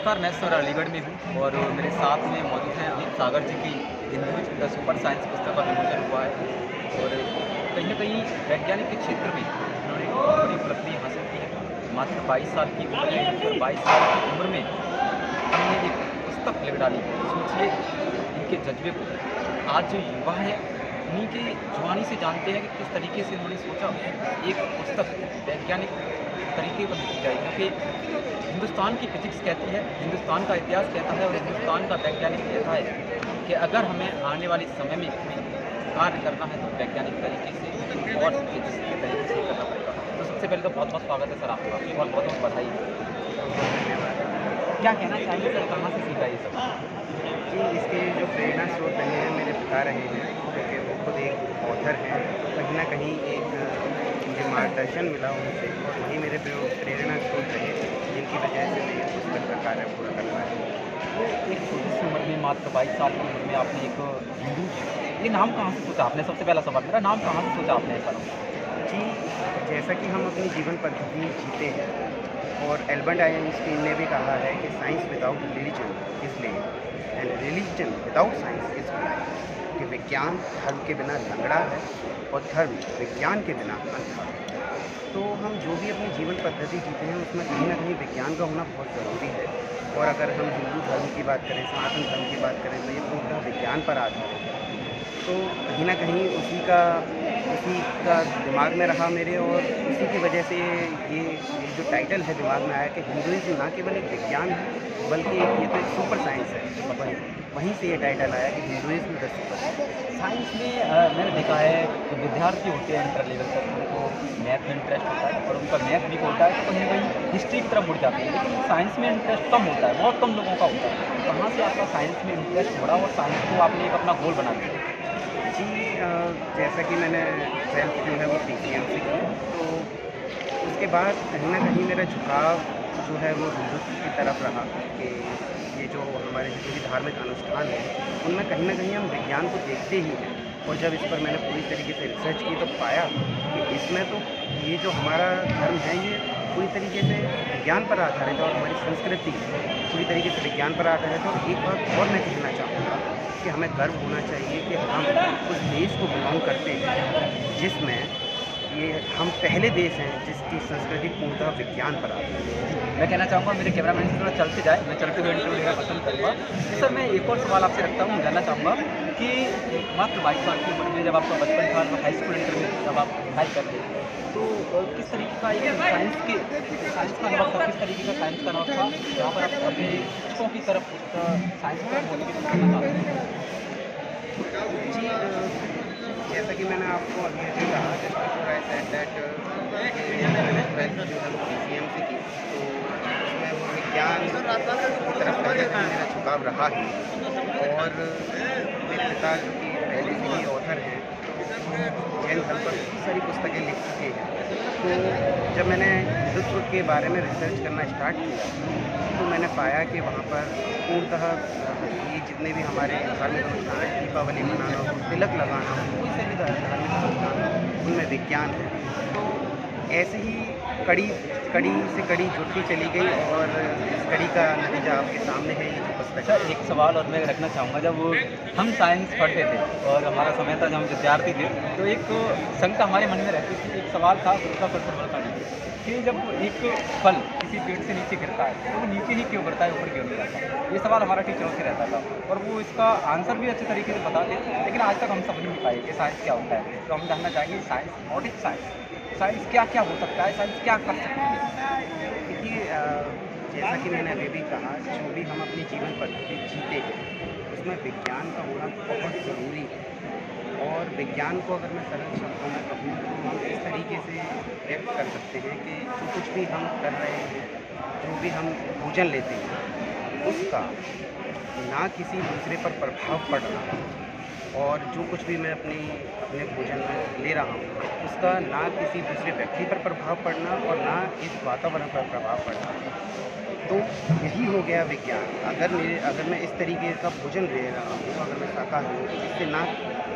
नमस्कार, मैं सर अलीगढ़ में हूँ और मेरे साथ में मौजूद हैं अमित सागर जी की हिंदुइज्म द सुपर साइंस पुस्तक का विमोचन हुआ है। और कहीं न कहीं वैज्ञानिक के क्षेत्र में उन्होंने एक बहुत बड़ी उपलब्धि हासिल की है। मात्र 22 साल की उम्र है और 22 साल की उम्र में उन्होंने एक पुस्तक लिख डाली। सोचिए इनके जज़्बे को। आज जो युवा हैं उन्हीं की जुबानी से जानते हैं कि किस तरीके से उन्होंने सोचा एक पुस्तक वैज्ञानिक तरीके पर लिखी जाए, क्योंकि हिंदुस्तान की फिजिक्स कहती है, हिंदुस्तान का इतिहास कहता है और हिंदुस्तान का वैज्ञानिक कहता है कि अगर हमें आने वाले समय में कोई कार्य करना है तो वैज्ञानिक तरीके से और फिजिक्स के तरीके से करना पड़ेगा। तो सबसे पहले तो बहुत-बहुत स्वागत है सर आपका और बहुत-बहुत बधाई। क्या कहना चाहेंगे सर, कहाँ से सीखा ये सब? जी, इसके जो प्रेरणा स्रोत रहे हैं मेरे पिता रहे हैं, क्योंकि वो खुद एक ऑथर हैं। तो कहीं न कहीं एक मुझे मार्गदर्शन मिला उनसे और वही मेरे प्रेरणा स्रोत रहे, जिनकी वजह से मैं ये पुस्तक का कार्य पूरा कर पाया। तो एक छोटी सी उम्र में मात्र 22 साल की उम्र में आपने एक हिंदू, ये नाम कहाँ से सोचा आपने? सबसे पहला सवाल मेरा, नाम कहाँ से सोचा आपने ऐसा नाम? जी, जैसा कि हम अपनी जीवन पद्धति जीते हैं और एल्बर्ट आइंस्टीन ने भी कहा है कि science without religion is lame and religion without science is blind, कि विज्ञान धर्म के बिना लंगड़ा है और धर्म विज्ञान के बिना अंधा है। तो हम जो भी अपनी जीवन पद्धति जीते हैं उसमें कहीं न कहीं विज्ञान का होना बहुत ज़रूरी है। और अगर हम हिंदू धर्म की बात करें, सनातन धर्म की बात करें, तो ये पूर्णतः विज्ञान पर आधारित है। तो कहीं न कहीं उसी का दिमाग में रहा मेरे, और उसी की वजह से ये जो टाइटल है दिमाग में आया कि हिंदुइज़्म ना केवल एक विज्ञान है बल्कि ये तो एक सुपर साइंस है। वहीं से ये टाइटल आया कि Hinduism the super science. Science में मैंने देखा है कि विद्यार्थी होते हैं इंटर लेवल तक, उनको मैथ में इंटरेस्ट होता है और उनका मैथ वीक होता है तो कहीं न कहीं हिस्ट्री की तरफ मुड़ जाते हैं, लेकिन साइंस में इंटरेस्ट कम होता है, बहुत कम लोगों का होता है। कहाँ से आपका साइंस में इंटरेस्ट बढ़ा और साइंस को आपने एक अपना गोल बना लिया? जी, जैसा कि मैंने 12th जो है वो पीसीएम से की, तो उसके बाद कहीं न कहीं मेरा झुकाव जो है वो हिंदुत्व की तरफ रहा कि ये जो हमारे जितने भी धार्मिक अनुष्ठान हैं, उनमें कहीं न कहीं हम विज्ञान को देखते ही हैं। और जब इस पर मैंने पूरी तरीके से रिसर्च की तो पाया कि इसमें तो ये जो हमारा धर्म है ये पूरी तरीके से विज्ञान पर आधारित है और हमारी संस्कृति पूरी तरीके से विज्ञान पर आधारित है। और एक बात और मैं कहना चाहूँगा कि हमें गर्व होना चाहिए कि हम उस देश को बिलॉन्ग करते हैं जिसमें ये हम पहले देश हैं जिसकी संस्कृति पूर्णतः विज्ञान पर आधारित है। मैं कहना चाहूँगा मेरे कैमरामैन से थोड़ा चलते जाए, मैं चलते हुए इंटरव्यू लेना पसंद करूँगा। तो सर मैं एक और सवाल आपसे रखता हूँ, जानना चाहूँगा कि मात्र 22 साल की उम्र में जब आपका बचपन था, तो हाई स्कूल इंटरव्यू जब आप पढ़ाई करते थे तो किस तरीके का एक साइंस का अनुभव था, किस तरीके का साइंस का अनुभव था जहाँ पर आप अपने शिक्षकों की तरफ साइंस का मोटिवेशन करना चाहते हैं? जी, जैसा कि मैंने आपको अभी अभी कहा, just before I said that मैंने 12th जो है वो पीसीएम से की, तो उसमें वो विज्ञान की तरफ कहीं न कहीं मेरा झुकाव रहा ही। और मेरे पिता जो कि पहले से ही ऑथर हैं, तो जैन धर्म पर बहुत सारी पुस्तकें लिख चुके हैं। तो जब मैंने हिंदुत्व के बारे में रिसर्च करना स्टार्ट किया तो मैंने पाया कि वहाँ पर पूर्णतः ये जितने भी हमारे धार्मिक अनुष्ठान हैं, दीपावली मनाना हो, तिलक लगाना हो, कोई से भी धार्मिक अनुष्ठान हो, उनमें विज्ञान है। तो ऐसे ही कड़ी कड़ी से कड़ी जुड़ती चली गई और इस कड़ी का नतीजा आपके सामने है ये जो पुस्तक अच्छा, है। एक सवाल और मैं रखना चाहूँगा, जब हम साइंस पढ़ते थे और हमारा समय था जब हम विद्यार्थी थे, तो एक शंका हमारे मन में रहती थी, एक सवाल था गुरुत्वाकर्षण बल का लेकर कि जब एक फल किसी पेड़ से नीचे गिरता है तो वो नीचे ही क्यों गिरता है, ऊपर क्यों नहीं जाता? ये सवाल हमारा टीचरों से रहता था और वो इसका आंसर भी अच्छे तरीके से बताते, लेकिन आज तक हम समझ नहीं पाए कि साइंस क्या होता है। तो हम जानना चाहेंगे science, what is science? Science क्या-क्या हो सकता है, साइंस क्या कर सकती है? देखिए, जैसा कि मैंने अभी भी कहा, जो भी हम अपनी जीवन पद्धति जीते हैं उसमें विज्ञान का होना बहुत ज़रूरी है। और विज्ञान को अगर मैं सरल शब्दों में कहूँ तो हम इस तरीके से व्यक्त कर सकते हैं कि जो कुछ भी हम कर रहे हैं, जो भी हम भोजन लेते हैं, उसका ना किसी दूसरे पर प्रभाव पड़ रहा है, और जो कुछ भी मैं अपने भोजन में ले रहा हूँ उसका ना किसी दूसरे व्यक्ति पर प्रभाव पड़ना और ना इस वातावरण पर प्रभाव पड़ना। तो यही हो गया विज्ञान। अगर मैं इस तरीके का भोजन ले रहा हूँ, अगर मैं शाकाहारी हूँ, तो इससे ना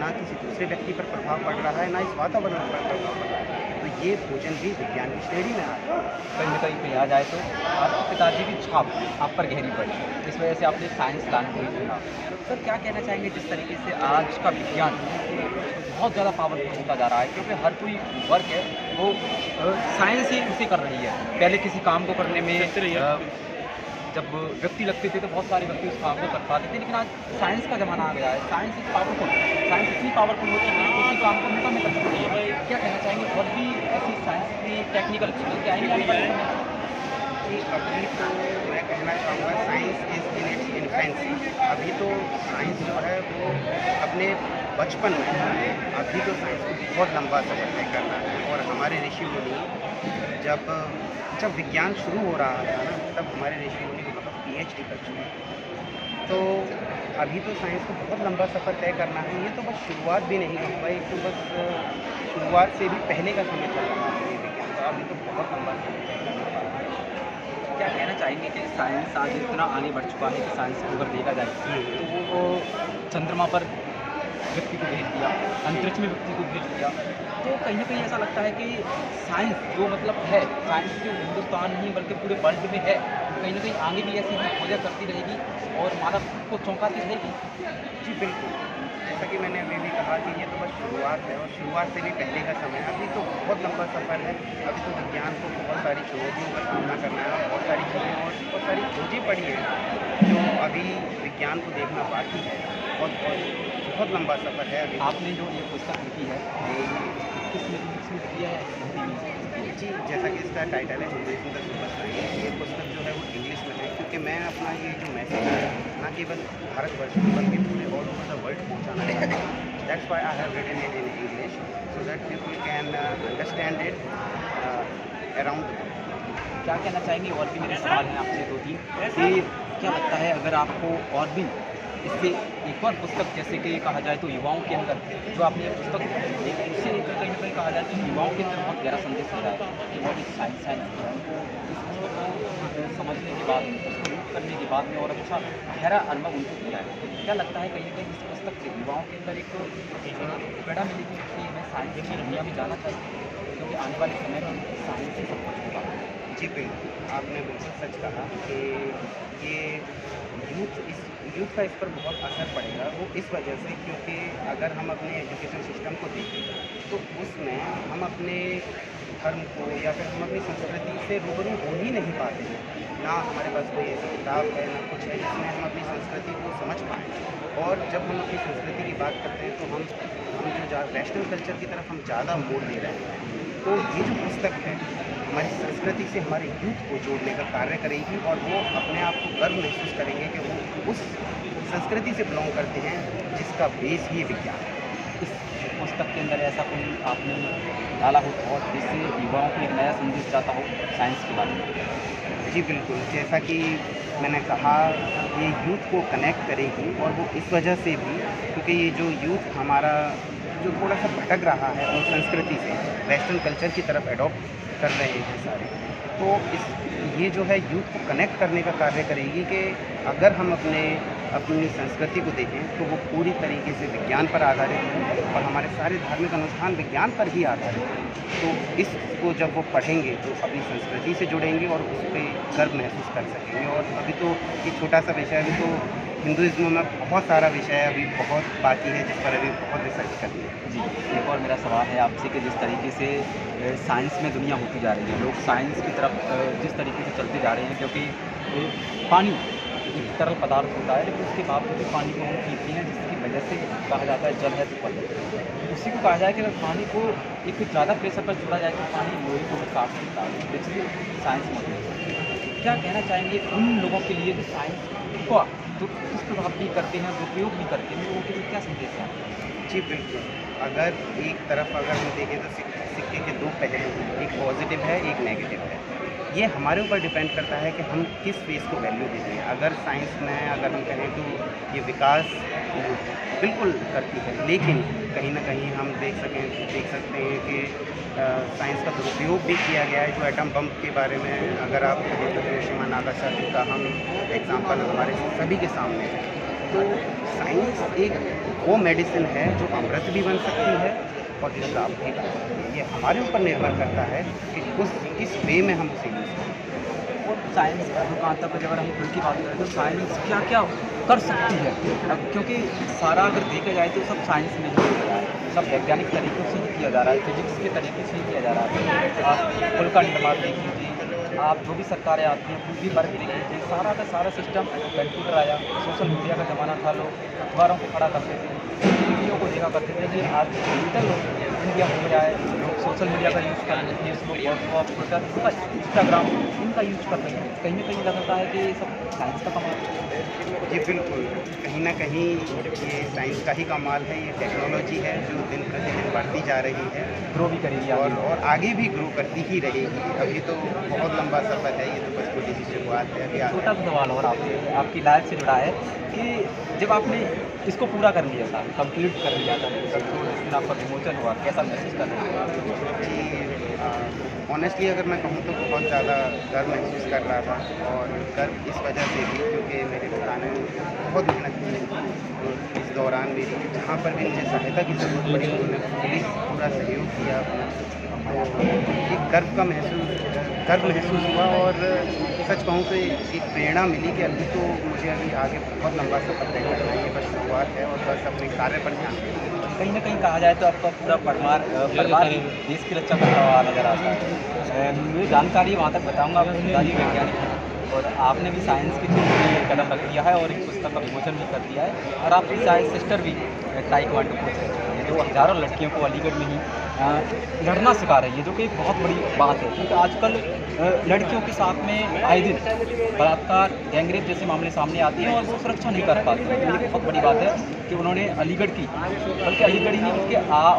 ना किसी दूसरे व्यक्ति पर प्रभाव पड़ रहा है, ना इस वातावरण पर प्रभाव पड़ रहा है। तो ये भोजन भी विज्ञान की श्रेणी में आता है। कहीं न कहीं कहा जाए तो आपके पिताजी की छाप आप पर गहरी पड़ी, इस वजह से आपने साइंस लाने को ही चुना। सर क्या कहना चाहेंगे जिस तरीके से आज का विज्ञान बहुत ज़्यादा पावरफुल होता जा रहा है, क्योंकि हर कोई वर्क है वो साइंस ही उसे कर रही है। पहले किसी काम को करने में जब व्यक्ति लगते थे तो बहुत सारे व्यक्ति उस काम को कर पाते थे, लेकिन आज साइंस का ज़माना आ गया है। साइंस इतनी पावरफुल हो चुकी है कि उसी काम को मिनटों में कर सकती है। क्या कहना चाहेंगे और भी ऐसी साइंस की टेक्निकल चीज़ें क्या आएंगी आने वाले समय में? कि अभी तो मैं कहना चाहूँगा science is in its infancy. अभी तो साइंस जो है वो अपने बचपन में है। अभी तो साइंस को बहुत लंबा सफ़र तय कर रहा है। और हमारे ऋषि मुनि जब जब विज्ञान शुरू हो रहा था ना, तब हमारे ऋषि मुनि वहाँ पर PhD कर चुके हैं। तो अभी तो साइंस को बहुत लंबा सफ़र तय करना है। ये तो बस शुरुआत भी नहीं कहूँगा, ये तो बस शुरुआत से भी पहले का समय चल रहा है ये विज्ञान का। अभी तो बहुत लंबा समय तय करना है। क्या कहना चाहेंगे कि साइंस आज इतना आगे बढ़ चुका है कि साइंस को अगर देखा जाए तो वो चंद्रमा पर व्यक्ति को भेज दिया, अंतरिक्ष में व्यक्ति को भेज दिया। तो कहीं न कहीं ऐसा लगता है कि साइंस जो मतलब है, साइंस जो हिंदुस्तान नहीं बल्कि पूरे वर्ल्ड में है, कहीं न कहीं आगे भी ऐसी ही खोजें करती रहेगी और मानव को चौंकाती रहेगी। जी बिल्कुल, जैसा कि मैंने अभी भी कहा कि ये तो बस शुरुआत है और शुरुआत से भी पहले का समय है। अभी तो बहुत लंबा सफ़र है। अभी तो विज्ञान को बहुत सारी चुनौतियों का सामना करना है, बहुत सारी चीज़ें और बहुत सारी खोजें पड़ी हैं जो अभी विज्ञान को देखना बाकी है। बहुत बहुत बहुत लंबा सफ़र है अभी। आपने जो ये पुस्तक लिखी है, ये किस लिखी है? हिंदी में? जी, जैसा कि इसका टाइटल है हिंदुइज़्म द सुपर साइंस। ये पुस्तक जो है वो इंग्लिश में है, क्योंकि मैं अपना ये जो मैसेज है ना केवल भारतवर्ष में बल्कि पूरे ऑल ओवर द वर्ल्ड पहुँचाना चाहता हूँ। That's why I have written it in English so that people can understand it around the world. क्या कहना चाहेंगे और भी मेरे सवाल हैं आपसे 2-3 कि क्या लगता है अगर आपको और भी इससे एक और पुस्तक जैसे कि कहा जाए तो युवाओं के अंदर जो आपने ये पुस्तक लिखी है, उससे कहीं न कहीं कहा जाए तो युवाओं के अंदर बहुत गहरा संदेश मिला है कि वो भी साइंस की है। इस पुस्तक को समझने के बाद, उसको यूज़ करने के बाद में और अच्छा गहरा अनुभव उनको किया है। क्या लगता है कहीं न कहीं इस पुस्तक से युवाओं के अंदर एक प्रेरणा मिलेगी कि हमें साइंस की दुनिया में जाना चाहिए, क्योंकि आने वाले समय में साइंस ही सब कुछ होगा। जी बिल्कुल, आपने बिल्कुल सच कहा कि ये यूथ का इस पर बहुत असर पड़ेगा। वो इस वजह से क्योंकि अगर हम अपने एजुकेशन सिस्टम को देखें तो उसमें हम अपने धर्म को या फिर हम अपनी संस्कृति से रूबरू हो ही नहीं पाते हैं। ना हमारे पास कोई ऐसी किताब है, ना कुछ है जिसमें हम अपनी संस्कृति को समझ पाएँ। और जब हम अपनी संस्कृति की बात करते हैं तो हम जो वेस्टर्न कल्चर की तरफ हम ज़्यादा मोड़ ले रहे हैं। तो ये जो पुस्तक है हमारी संस्कृति से हमारे यूथ को जोड़ने का कार्य करेगी और वो अपने आप को गर्व महसूस करेंगे कि वो उस संस्कृति से बिलोंग करते हैं जिसका बेस ही विज्ञान है। इस पुस्तक के अंदर ऐसा कोई आपने डाला हो और जिससे युवाओं को एक नया संदेश जाता हो साइंस के बारे में? जी बिल्कुल, जैसा कि मैंने कहा ये यूथ को कनेक्ट करेगी और वो इस वजह से भी क्योंकि ये जो यूथ हमारा जो थोड़ा सा भटक रहा है उन संस्कृति से वेस्टर्न कल्चर की तरफ एडॉप्ट कर रहे हैं सारे, तो ये जो है यूथ को कनेक्ट करने का कार्य करेगी कि अगर हम अपनी संस्कृति को देखें तो वो पूरी तरीके से विज्ञान पर आधारित है और हमारे सारे धार्मिक अनुष्ठान विज्ञान पर ही आधारित हैं। तो इसको जब वो पढ़ेंगे तो अपनी संस्कृति से जुड़ेंगे और उस पर गर्व महसूस कर सकेंगे। और अभी तो एक छोटा सा विषय अभी तो हिंदुइज़्म में बहुत सारा विषय है, अभी बहुत बाकी है जिस पर अभी बहुत रिसर्च करनी है। जी, एक और मेरा सवाल है आपसे कि जिस तरीके से साइंस में दुनिया होती जा रही है, लोग साइंस की तरफ जिस तरीके से चलते जा रहे हैं, क्योंकि पानी एक तरल पदार्थ होता है लेकिन उसके बावजूद भी पानी को हम पीते हैं, जिसकी वजह से कहा जाता है जल है तो पल है। उसी को कहा जाए कि अगर पानी को एक ज़्यादा प्रेशर पर छोड़ा जाए तो पानी लोहे को भी काट सकता है, इसलिए साइंस मौजूद है। क्या कहना चाहेंगे उन लोगों के लिए जो साइंस को दुष्प्रभाव भी करते हैं, दुरुपयोग भी करते हैं, लोगों के लिए क्या संदेश है? जी बिल्कुल, अगर एक तरफ अगर हम देखें तो सिक्के के दो पहलू हैं, एक पॉजिटिव है एक नेगेटिव है। ये हमारे ऊपर डिपेंड करता है कि हम किस फेज़ को वैल्यू देते हैं। अगर साइंस में अगर हम कहें तो ये विकास बिल्कुल करती है, लेकिन कहीं न कहीं हम देख सकते हैं कि साइंस का दुरुपयोग भी किया गया है। जो एटम बम के बारे में अगर आप कहें तो हिरोशिमा नागासाकी का हम एग्ज़ाम्पल हमारे सभी के सामने है। तो साइंस एक वो मेडिसिन है जो अमृत भी बन सकती है और श्राप भी बन सकती है। ये हमारे ऊपर निर्भर करता है कि किस वे में हम उसे यूज़ करें। और साइंस कहाँ तक अगर हम खुद की बात करें तो साइंस क्या क्या कर सकती है। अब क्योंकि सारा अगर देखा जाए तो सब साइंस में ही किया जा रहा है, सब वैज्ञानिक तरीक़ों से ही किया जा रहा है, फिजिक्स के तरीके से ही किया जा रहा है। आप पुल का निर्माण देख लीजिए, आप जो भी सरकारें आती हैं कुछ भी वर्क देख लीजिए, सारा का सारा सिस्टम कंप्यूटर आया। सोशल मीडिया का ज़माना था, लोग अखबारों को पढ़ा करते थे, वीडियो को देखा करते थे, लेकिन आज डिजिटल इंडिया हो गया है। लोग सोशल मीडिया का यूज़ कर रहे हैं, फेसबुक, व्हाट्सअप, ट्विटर, इंस्टाग्राम, इनका यूज़ कर रहे हैं। कहीं न कहीं लगता है कि ये सब साइंस का कमाल है। जी बिल्कुल, कहीं न कहीं ये साइंस का ही कमाल है। ये टेक्नोलॉजी है जो दिन प्रतिदिन बढ़ती जा रही है ग्रो भी करेगी आगे। और आगे भी ग्रो करती ही रहेगी। अभी तो बहुत लंबा सफ़र है, ये तो बस छोटी सी शुरुआत है। अभी छोटा सा सवाल और आपसे, आपकी लाइफ से जुड़ा है कि जब आपने इसको पूरा कर लिया था, कंप्लीट कर लिया था, तो जिस दिन आपका विमोचन हुआ, कैसा महसूस कर रहे थे? जी ऑनेस्टली अगर मैं कहूँ तो बहुत ज़्यादा गर्व महसूस कर रहा था और गर्व इस वजह से भी क्योंकि मेरे पिता ने बहुत मेहनत की। तो इस दौरान मेरी जहाँ पर भी मुझे सहायता की ज़रूरत पड़ी उन्होंने पूरा सहयोग किया अपना। तो एक गर्व महसूस हुआ और सच कहूँ तो एक प्रेरणा मिली कि अभी तो मुझे अभी आगे बहुत लंबा सफ़र तय करना है। ये बस शुरुआत है और बस अपने कार्य पर ध्यान देना है। कहीं न कहीं कहा जाए तो आपका पूरा परिवार देश की रक्षा करता हुआ नज़र आता है। मुझे जानकारी वहाँ तक बताऊँगा, आपके पिताजी वैज्ञानिक हैं और आपने भी साइंस के क्षेत्र में कदम रख दिया है और एक पुस्तक का विमोचन भी कर दिया है और आपकी साइंस सिस्टर भी ताइक्वांडो कोच है, जो हज़ारों लड़कियों को अलीगढ़ में ही लड़ना सिखा रही है, जो कि एक बहुत बड़ी बात है। क्योंकि आजकल लड़कियों के साथ में आए दिन बलात्कार, गैंगरेप जैसे मामले सामने आते हैं और वो सुरक्षा नहीं कर पाते हैं। तो ये बहुत बड़ी बात है कि उन्होंने अलीगढ़ की, बल्कि अलीगढ़ ही नहीं बल्कि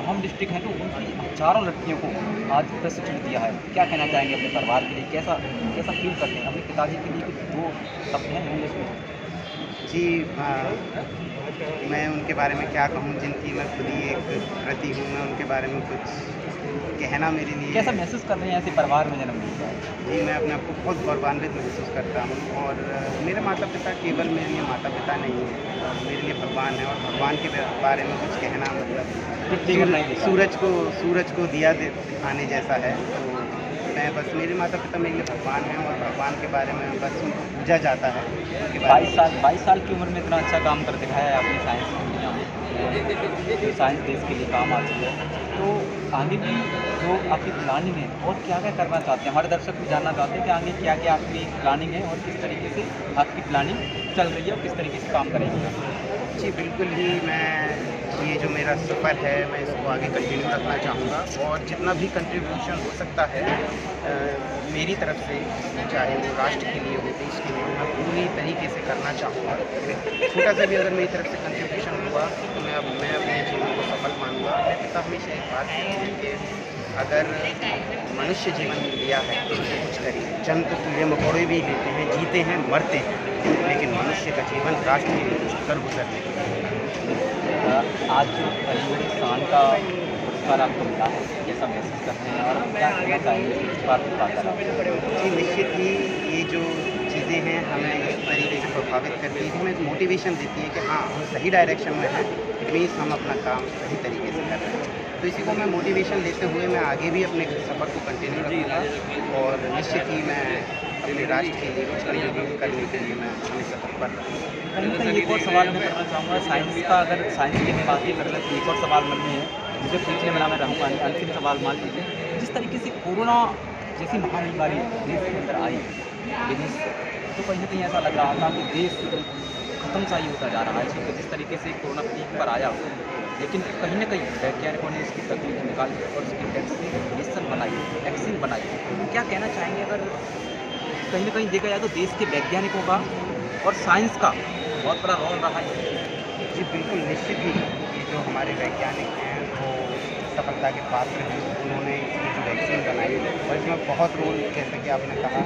होम डिस्ट्रिक्ट है तो उनकी हज़ारों लड़कियों को आज प्रशिक्षण दिया है। क्या कहना चाहेंगे अपने परिवार के लिए, कैसा कैसा फील करते हैं? अपने पिताजी के लिए कुछ दो शब्द हैं होंगे इसमें? जी मैं उनके बारे में क्या कहूँ जिनकी मैं खुद ही एक प्रति हूँ। मैं उनके बारे में कुछ कहना मेरे लिए कैसा महसूस कर रहे हैं ऐसे परिवार में जन्म लिया? जी मैं अपने आप को बहुत गौरवान्वित महसूस करता हूँ और मेरे माता पिता केवल मेरे लिए माता पिता नहीं है, मेरे लिए भगवान है और भगवान के बारे में कुछ कहना मतलब सूरज को दिया दिखाने जैसा है। तो मैं बस मेरे माता पिता मेरे लिए भगवान हैं और भगवान के बारे में बस उनको पूजा जाता है। 22 साल की उम्र में इतना अच्छा काम कर दिखाया है आपने साइंस की दुनिया में, जो साइंस देश के लिए काम आती है। तो आगे भी जो आपकी प्लानिंग है और क्या क्या करना चाहते हैं, हमारे दर्शक भी जानना चाहते हैं कि आगे क्या क्या आपकी प्लानिंग है और किस तरीके से आपकी प्लानिंग चल रही है और किस तरीके से काम करेंगे? जी बिल्कुल ही मैं ये जो मेरा सफ़र है मैं इसको आगे कंटिन्यू रखना चाहूँगा और जितना भी कंट्रीब्यूशन हो सकता है मेरी तरफ से, चाहे वो राष्ट्र के लिए हो, देश के लिए हो, मैं पूरी तरीके से करना चाहूँगा। छोटा सा भी अगर मेरी तरफ से कंट्रीब्यूशन हुआ तो मैं अपने जीवन को सफल मानूँगा। मेरे पिता हमेशा एक बात कहते हैं कि अगर मनुष्य जीवन लिया है तो उसे कुछ करिए। जन्म तो कीड़े मकोड़े भी लेते हैं, जीते हैं, मरते हैं, लेकिन मनुष्य का जीवन राष्ट्र के लिए कुछ कर गुजरने के लिए। आज अलीगढ़ शान का पुरस्कार आपको मिला है, कैसा महसूस करते हैं और क्या कहना चाहेंगे इस बात की बात? जी निश्चित ही ये जो चीज़ें हैं हमें इस तरीके से प्रभावित करती है, हमें एक मोटिवेशन देती है कि हाँ हम सही डायरेक्शन में हैं, इट मीन्स हम अपना काम सही तरीके से कर रहे हैं। तो इसी को मैं मोटिवेशन लेते हुए मैं आगे भी अपने सफ़र को कंटिन्यू रखूँगा और निश्चित ही मैं अपने राष्ट्र के लिए कुछ कंट्रीब्यूट करने के लिए मैं अपने सफ़र पर कहीं एक और सवाल मैं करना चाहूँगा साइंस का, अगर साइंस की बात ही कर रहे तो एक और सवाल मन में है मुझे पूछने वाला मैं रहूँगा। अंतिम सवाल मान लीजिए, जिस तरीके से कोरोना जैसी महामारी देश के अंदर आई विदेश से, तो कहीं ना कहीं ऐसा लग रहा था कि देश खत्म सा ही होता जा रहा है। क्योंकि जिस तरीके से कोरोना पीक पर आया, लेकिन कहीं ना कहीं वैज्ञानिकों ने इसकी तकनीक निकाली और उसकी वैक्सीन बनाई। क्या कहना चाहेंगे, अगर कहीं ना कहीं देखा जाए तो देश के वैज्ञानिकों का और साइंस का बहुत बड़ा रोल रहा है? जी बिल्कुल निश्चित ही ये जो हमारे वैज्ञानिक हैं वो सफलता के पात्र हैं उन्होंने इसकी जो वैक्सीन बनाई, और इसमें बहुत रोल, जैसा कि आपने कहा,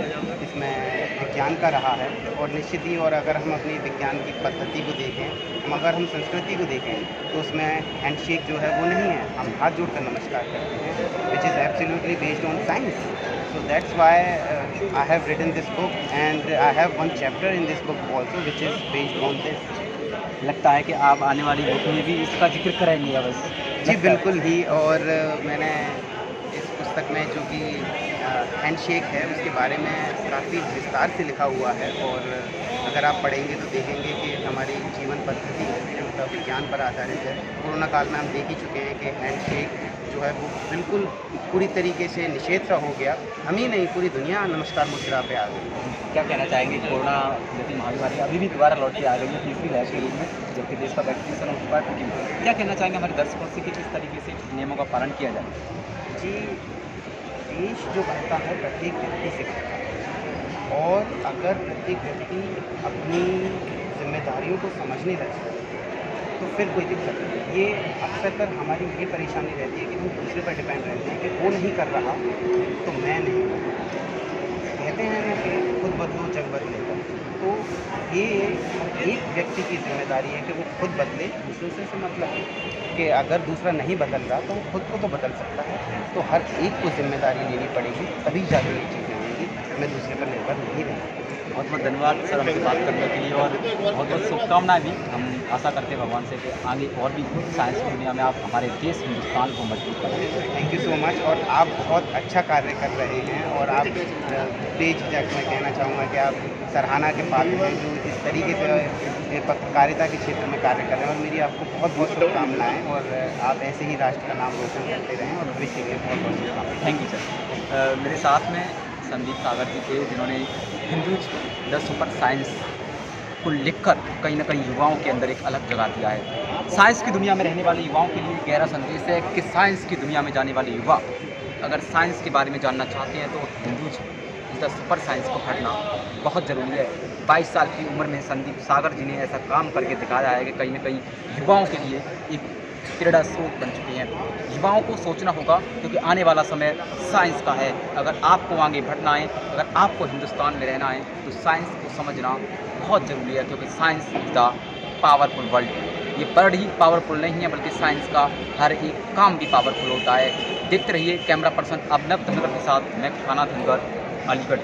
इसमें विज्ञान का रहा है। और निश्चित ही, और अगर हम अपनी विज्ञान की पद्धति को देखें, अगर हम संस्कृति को देखें, तो उसमें हैंडशेक जो है वो नहीं है, हम हाथ जोड़कर नमस्कार करते हैं, which is absolutely based on science. So that's why I have written this book, and I have one chapter in this book also which is based on this. लगता है कि आप आने वाली बुक में भी इसका जिक्र करेंगे अवश्य। जी बिल्कुल ही। और मैंने इस पुस्तक में जो कि हैंडशेक है उसके बारे में काफ़ी विस्तार से लिखा हुआ है, और अगर आप पढ़ेंगे तो देखेंगे कि हमारी जीवन पद्धति है जो विज्ञान पर आधारित है। कोरोना काल में हम देख ही चुके हैं कि हैंडशेक जो है वो बिल्कुल पूरी तरीके से निषेध सा हो गया। हम ही नहीं, पूरी दुनिया नमस्कार मुद्रा पे आ गई। क्या कहना चाहेंगे, कोरोना जैसी महामारी अभी भी दोबारा लौट के आ रही है तीसरी लहर के रूप में, जबकि देश का वैक्सीनेशन हो चुका है, लेकिन क्या कहना चाहेंगे हमारे दर्शकों से कि किस तरीके से नियमों का पालन किया जाए? जी, देश जो बनता है प्रत्येक व्यक्ति से बनता है, और अगर प्रत्येक व्यक्ति अपनी जिम्मेदारियों को समझने लगे तो फिर कोई दिक्कत नहीं। ये अक्सर कर हमारी ये परेशानी रहती है कि हम दूसरे पर डिपेंड रहते हैं कि वो नहीं कर रहा तो मैं नहीं करूँ। कहते हैं ना कि खुद बदलो जग बदलेगा, तो ये एक व्यक्ति की जिम्मेदारी है कि वो खुद बदले। दूसरे से मतलब है कि अगर दूसरा नहीं बदल रहा तो वो खुद को तो बदल सकता है, तो हर एक को जिम्मेदारी लेनी पड़ेगी, तभी जाके ये चीज़ें होंगी। हमें दूसरे पर निर्भर नहीं रहना। बहुत बहुत धन्यवाद सर हमसे बात करने के लिए, और बहुत बहुत शुभकामनाएं भी। हम आशा करते हैं भगवान से कि आगे और भी साइंस की दुनिया में आप हमारे देश हिंदुस्तान को मजबूत करें। Thank you so much. और आप बहुत अच्छा कार्य कर रहे हैं, और आप बेझिझक मैं कहना चाहूँगा कि आप सराहना के पात्र हैं जो इस तरीके से पत्रकारिता के क्षेत्र में कार्य कर रहे हैं, और मेरी आपको बहुत बहुत शुभकामनाएँ, और आप ऐसे ही राष्ट्र का नाम रोशन करते रहें, और भविष्य के लिए बहुत बहुत शुभकामनाएँ। Thank you sir. मेरे साथ में संदीप सागर जी थे, जिन्होंने हिंदुज द सुपर साइंस को लिखकर कहीं ना कहीं युवाओं के अंदर एक अलग जगह दिया है। साइंस की दुनिया में रहने वाले युवाओं के लिए गहरा संदेश है कि साइंस की दुनिया में जाने वाले युवा अगर साइंस के बारे में जानना चाहते हैं तो हिंदुज द सुपर साइंस को पढ़ना बहुत ज़रूरी है। 22 साल की उम्र में संदीप सागर जी ने ऐसा काम करके दिखाया है कि कहीं ना कहीं युवाओं के लिए एक प्रेरणा स्रोत बन चुके हैं। युवाओं को सोचना होगा, क्योंकि आने वाला समय साइंस का है। अगर आपको आगे बढ़ना है, अगर आपको हिंदुस्तान में रहना है, तो साइंस को समझना बहुत ज़रूरी है, क्योंकि science is the powerful world. ये वर्ड ही पावरफुल नहीं है, बल्कि साइंस का हर एक काम भी पावरफुल होता है। देखते रहिए कैमरा पर्सन अभिनव धनगर के साथ मैं खाना धनगर, अलीगढ़।